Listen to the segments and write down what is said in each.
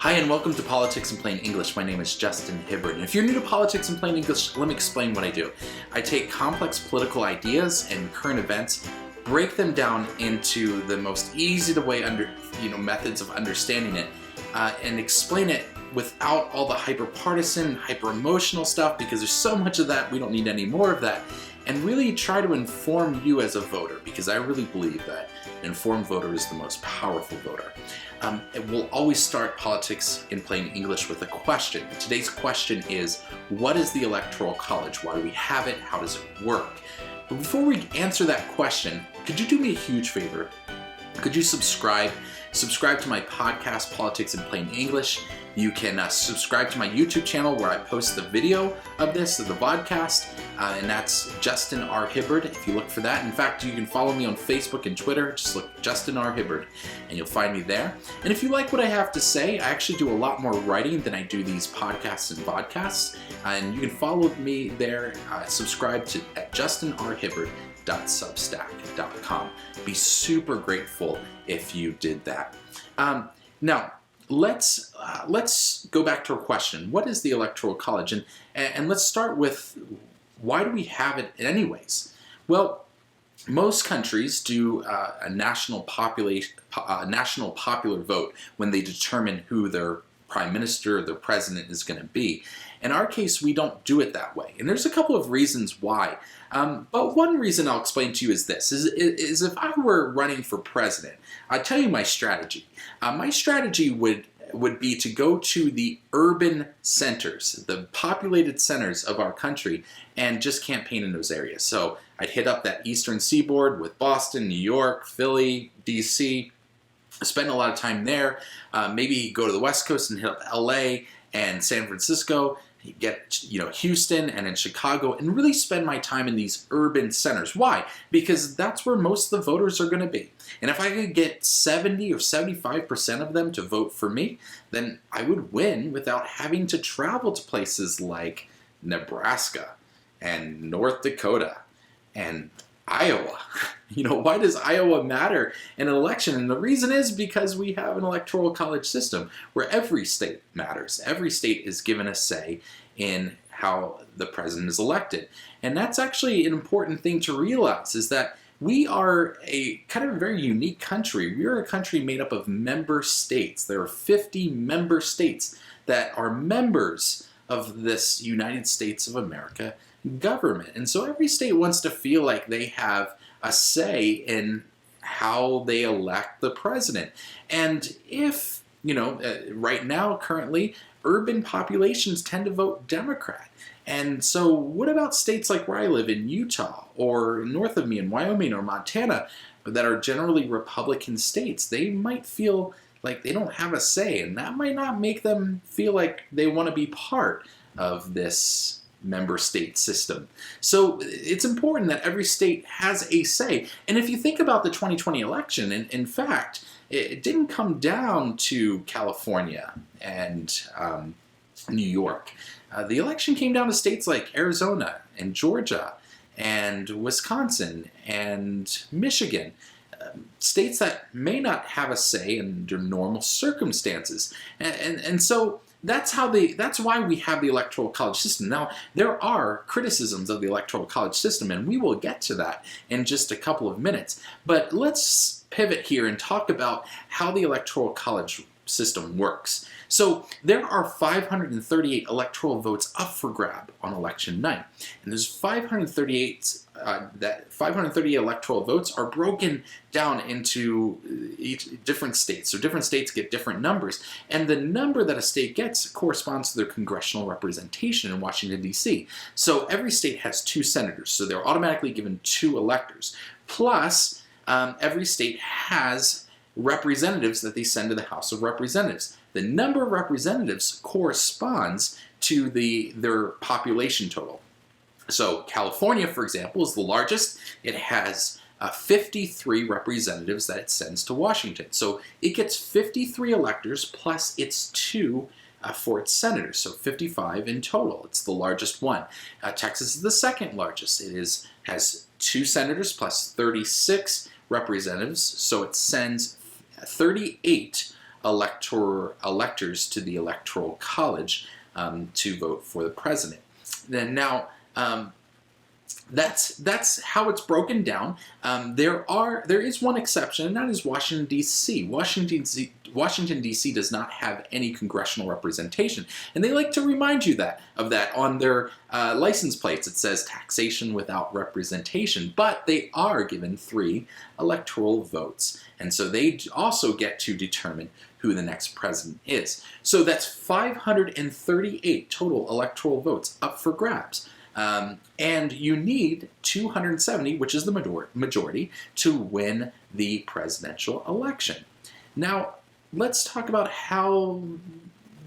Hi and welcome to Politics in Plain English. My name is Justin Hibbard. And if you're new to Politics in Plain English, let me explain what I do. I take complex political ideas and current events, break them down into the most easy to way methods of understanding it, and explain it without all the hyper-partisan, hyper-emotional stuff, because there's so much of that, we don't need any more of that, and really try to inform you as a voter, because I really believe that an informed voter is the most powerful voter. We'll always start Politics in Plain English with a question. Today's question is, what is the Electoral College? Why do we have it? How does it work? But before we answer that question, could you do me a huge favor? Could you subscribe to my podcast, Politics in Plain English? You can subscribe to my YouTube channel where I post the video of this, of the podcast, and that's Justin R. Hibbard, if you look for that. In fact, you can follow me on Facebook and Twitter. Just look Justin R. Hibbard, and you'll find me there. And if you like what I have to say, I actually do a lot more writing than I do these podcasts and vodcasts, and you can follow me there, subscribe to at justinrhibbard.substack.com. Be super grateful if you did that. Now, let's go back to our question. What is the Electoral College? And let's start with, why do we have it anyways? Well, most countries do a national popular vote when they determine who their prime minister or their president is going to be. In our case, we don't do it that way. And there's a couple of reasons why. But one reason I'll explain to you is this, is if I were running for president, I'd tell you my strategy. My strategy would be to go to the urban centers, the populated centers of our country, and just campaign in those areas. So I'd hit up that eastern seaboard with Boston, New York, Philly, DC, spend a lot of time there. Maybe go to the West Coast and hit up LA and San Francisco, get Houston and in Chicago, and really spend my time in these urban centers. Why? Because that's where most of the voters are going to be. And if I could get 70 or 75% of them to vote for me, then I would win without having to travel to places like Nebraska and North Dakota and Iowa. Why does Iowa matter in an election? And the reason is because we have an electoral college system where every state matters. Every state is given a say in how the president is elected. And that's actually an important thing to realize, is that we are a kind of a very unique country. We are a country made up of member states. There are 50 member states that are members of this United States of America government. And so every state wants to feel like they have a say in how they elect the president. And if, right now, currently, urban populations tend to vote Democrat. And so what about states like where I live in Utah, or north of me in Wyoming or Montana, that are generally Republican states? They might feel like they don't have a say, and that might not make them feel like they want to be part of this member state system. So it's important that every state has a say. And if you think about the 2020 election, in fact, it didn't come down to California and New York. The election came down to states like Arizona and Georgia and Wisconsin and Michigan. States that may not have a say under normal circumstances. And so that's why we have the Electoral College system. Now, there are criticisms of the Electoral College system, and we will get to that in just a couple of minutes. But let's pivot here and talk about how the Electoral College system works. So there are 538 electoral votes up for grab on election night. And those 538 electoral votes are broken down into each different states. So different states get different numbers. And the number that a state gets corresponds to their congressional representation in Washington, D.C. So every state has 2 senators. So they're automatically given 2 electors. Plus, every state has representatives that they send to the House of Representatives. The number of representatives corresponds to their population total. So California, for example, is the largest. It has 53 representatives that it sends to Washington. So it gets 53 electors plus its 2 for its senators, so 55 in total. It's the largest one. Texas is the second largest. It has 2 senators plus 36 representatives, so it sends 38 electors to the Electoral College to vote for the president. Then now, that's how it's broken down. There is one exception, and that is Washington, D.C. Washington, D.C. does not have any congressional representation, and they like to remind you of that on their license plates. It says taxation without representation, but they are given 3 electoral votes, and so they also get to determine who the next president is. So that's 538 total electoral votes up for grabs. And you need 270, which is the majority, to win the presidential election. Now, let's talk about how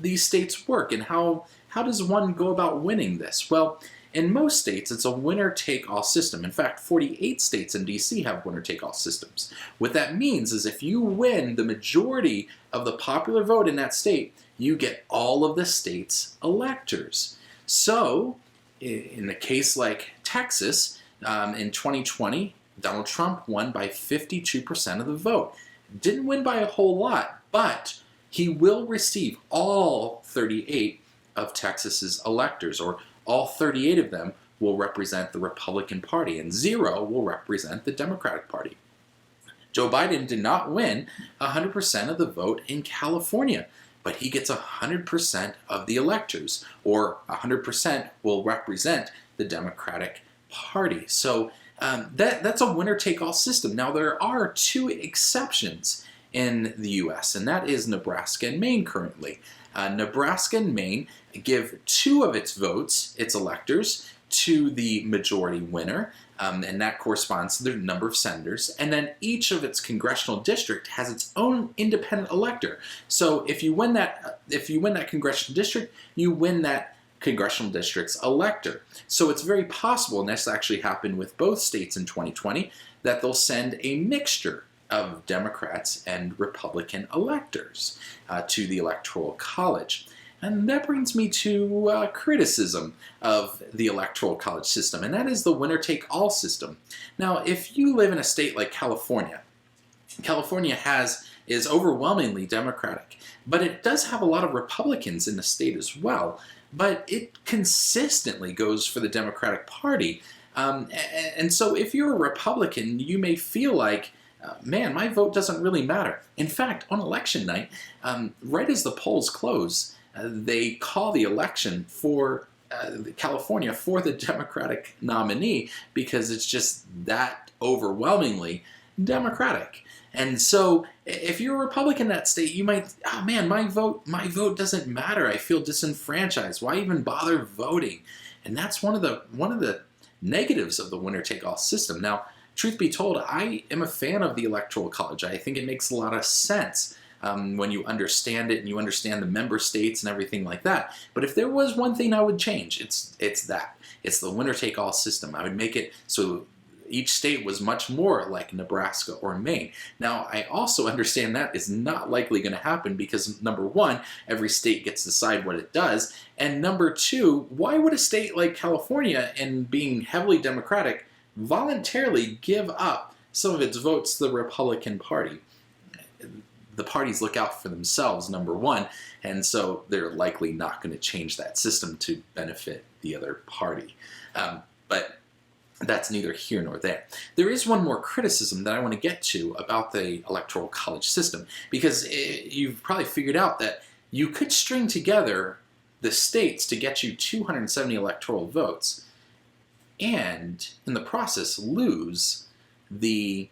these states work and how does one go about winning this? Well, in most states, it's a winner-take-all system. In fact, 48 states in D.C. have winner-take-all systems. What that means is if you win the majority of the popular vote in that state, you get all of the state's electors. So, in a case like Texas, in 2020, Donald Trump won by 52% of the vote. Didn't win by a whole lot, but he will receive all 38 of Texas's electors, or all 38 of them will represent the Republican Party, and 0 will represent the Democratic Party. Joe Biden did not win 100% of the vote in California, but he gets 100% of the electors, or 100% will represent the Democratic Party. So that's a winner-take-all system. Now, there are 2 exceptions in the U.S., and that is Nebraska and Maine currently. Nebraska and Maine give 2 of its votes, its electors, to the majority winner, and that corresponds to the number of senators. And then each of its congressional district has its own independent elector. So if you win that congressional district, you win that congressional district's elector. So it's very possible, and this actually happened with both states in 2020, that they'll send a mixture of Democrats and Republican electors to the Electoral College. And that brings me to criticism of the Electoral College system, and that is the winner-take-all system. Now, if you live in a state like California, California is overwhelmingly Democratic, but it does have a lot of Republicans in the state as well, but it consistently goes for the Democratic Party. And so if you're a Republican, you may feel like, man, my vote doesn't really matter. In fact, on election night, right as the polls close, they call the election for California for the Democratic nominee because it's just that overwhelmingly Democratic. And so if you're a Republican in that state, you might, oh man, my vote doesn't matter. I feel disenfranchised. Why even bother voting? And that's one of the negatives of the winner-take-all system. Now, truth be told, I am a fan of the Electoral College. I think it makes a lot of sense when you understand it and you understand the member states and everything like that. But if there was one thing I would change, it's that. It's the winner-take-all system. I would make it so each state was much more like Nebraska or Maine. Now, I also understand that is not likely going to happen because, number one, every state gets to decide what it does, and number two, why would a state like California, and being heavily Democratic, voluntarily give up some of its votes to the Republican Party? The parties look out for themselves, number one, and so they're likely not going to change that system to benefit the other party. But that's neither here nor there. There is one more criticism that I want to get to about the Electoral College system, because you've probably figured out that you could string together the states to get you 270 electoral votes, and in the process lose the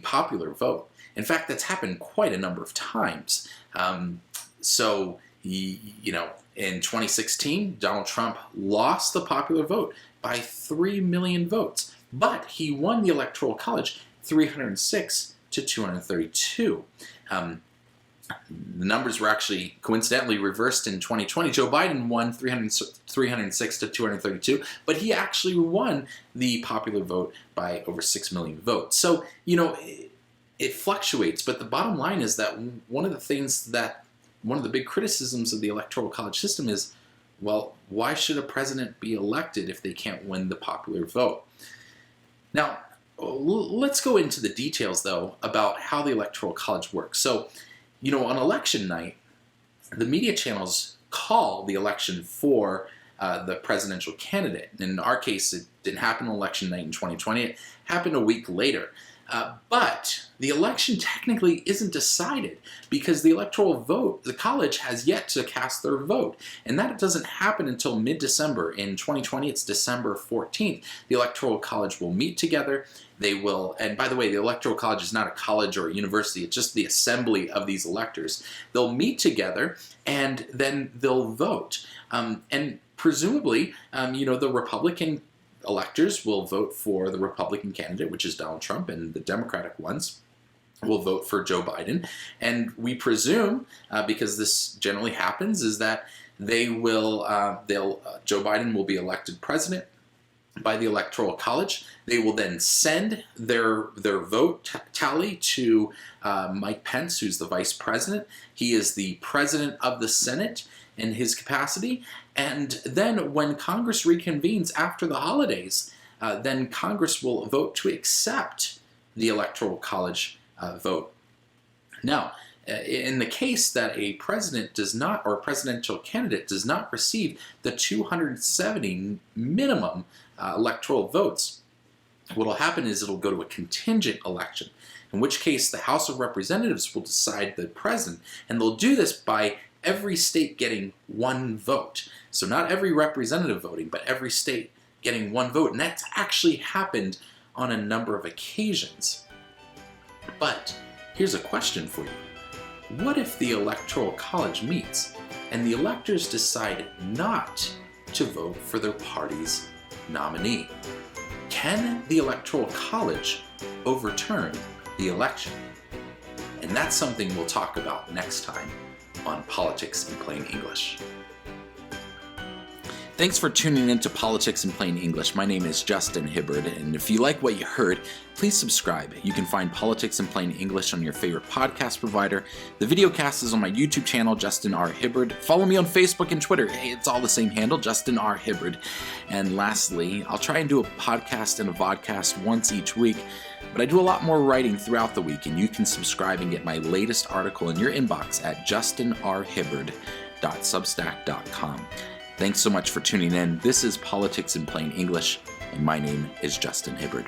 popular vote. In fact, that's happened quite a number of times. So, in 2016, Donald Trump lost the popular vote by 3 million votes, but he won the Electoral College 306 to 232. The numbers were actually coincidentally reversed in 2020. Joe Biden won 306 to 232, but he actually won the popular vote by over 6 million votes. So, it fluctuates, but the bottom line is that one of the big criticisms of the Electoral College system is, well, why should a president be elected if they can't win the popular vote? Now, let's go into the details, though, about how the Electoral College works. So, On election night, the media channels call the election for the presidential candidate. In our case, it didn't happen on election night in 2020. It happened a week later. But the election technically isn't decided because the Electoral College has yet to cast their vote. And that doesn't happen until mid-December. In 2020, it's December 14th. The Electoral College will meet together. They will, and by the way, the Electoral College is not a college or a university. It's just the assembly of these electors. They'll meet together and then they'll vote. And presumably, the Republican electors will vote for the Republican candidate, which is Donald Trump, and the Democratic ones will vote for Joe Biden. And we presume, because this generally happens, is that Joe Biden will be elected president by the Electoral College. They will then send their vote tally to Mike Pence, who's the vice president. He is the president of the Senate in his capacity. And then when Congress reconvenes after the holidays, then Congress will vote to accept the Electoral College vote. Now, in the case that a president does not, or a presidential candidate does not receive the 270 minimum electoral votes, what will happen is it'll go to a contingent election, in which case the House of Representatives will decide the president, and they'll do this by every state getting one vote. So not every representative voting, but every state getting one vote. And that's actually happened on a number of occasions. But here's a question for you. What if the Electoral College meets and the electors decide not to vote for their party's nominee? Can the Electoral College overturn the election? And that's something we'll talk about next time on Politics in Plain English. Thanks for tuning in to Politics in Plain English. My name is Justin Hibbard, and if you like what you heard, please subscribe. You can find Politics in Plain English on your favorite podcast provider. The videocast is on my YouTube channel, Justin R. Hibbard. Follow me on Facebook and Twitter. Hey, it's all the same handle, Justin R. Hibbard. And lastly, I'll try and do a podcast and a vodcast once each week, but I do a lot more writing throughout the week, and you can subscribe and get my latest article in your inbox at justinrhibbard.substack.com. Thanks so much for tuning in. This is Politics in Plain English, and my name is Justin Hibbard.